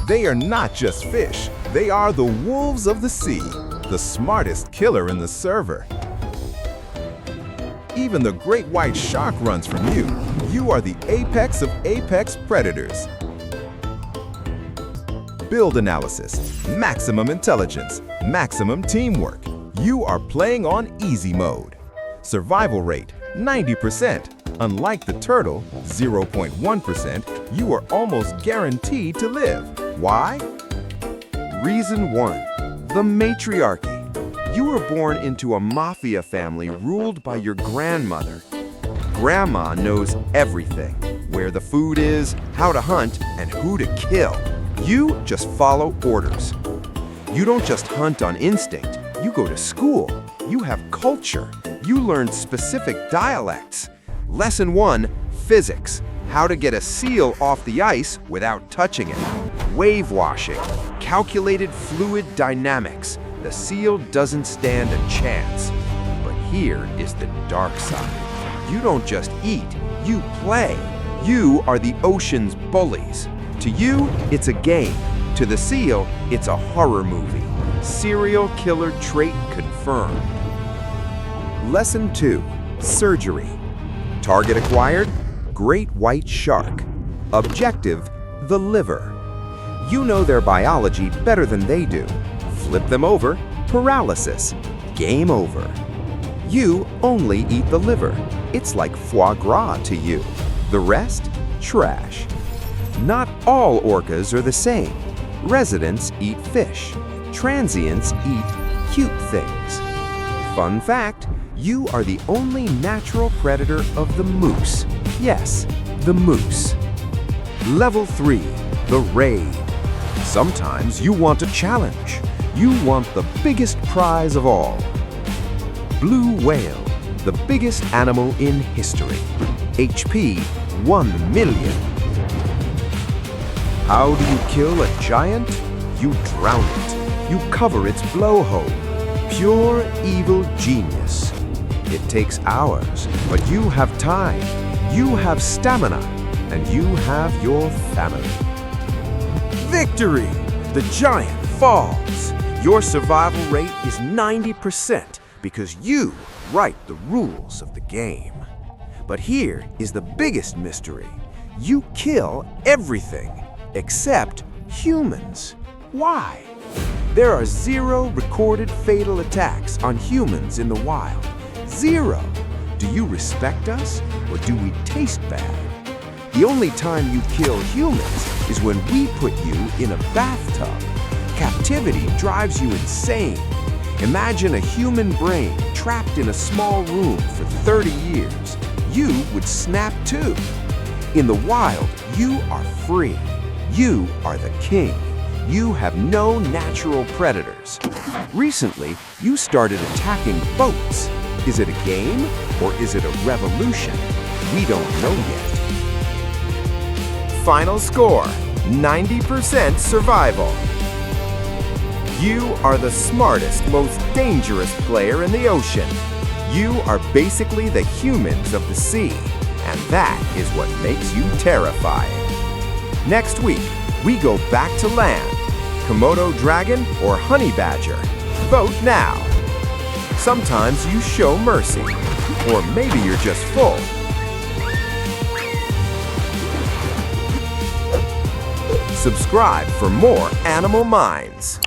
They are not just fish, they are the wolves of the sea, the smartest killer in the server. Even the great white shark runs from you. You are the apex of apex predators. Build analysis, maximum intelligence, maximum teamwork. You are playing on easy mode. Survival rate, 90%. Unlike the turtle, 0.1%, you are almost guaranteed to live. Why? Reason 1. The Matriarchy. You were born into a mafia family ruled by your grandmother. Grandma knows everything, where the food is, how to hunt, and who to kill. You just follow orders. You don't just hunt on instinct. You go to school. You have culture. You learn specific dialects. Lesson 1, physics. How to get a seal off the ice without touching it. Wave washing. Calculated fluid dynamics. The seal doesn't stand a chance. But here is the dark side. You don't just eat, you play. You are the ocean's bullies. To you, it's a game. To the seal, it's a horror movie. Serial killer trait confirmed. Lesson 2, surgery. Target acquired, great white shark. Objective, the liver. You know their biology better than they do. Flip them over, paralysis. Game over. You only eat the liver. It's like foie gras to you. The rest, trash. Not all orcas are the same. Residents eat fish. Transients eat cute things. Fun fact, you are the only natural predator of the moose. Yes, the moose. Level 3, the raid. Sometimes you want a challenge. You want the biggest prize of all. Blue whale, the biggest animal in history. HP 1 million. How do you kill a giant? You drown it. You cover its blowhole. Pure evil genius. It takes hours, but you have time. You have stamina, and you have your family. Victory! The giant falls. Your survival rate is 90% because you write the rules of the game. But here is the biggest mystery. You kill everything except humans. Why? There are 0 recorded fatal attacks on humans in the wild. 0. Do you respect us, or do we taste bad? The only time you kill humans is when we put you in a bathtub. Captivity drives you insane. Imagine a human brain trapped in a small room for 30 years. You would snap too. In the wild, you are free. You are the king. You have no natural predators. Recently, you started attacking boats. Is it a game or is it a revolution? We don't know yet. Final score, 90% survival. You are the smartest, most dangerous player in the ocean. You are basically the humans of the sea, and that is what makes you terrifying. Next week, we go back to land. Komodo dragon or honey badger? Vote now. Sometimes you show mercy, or maybe you're just full. Subscribe for more Animal Minds.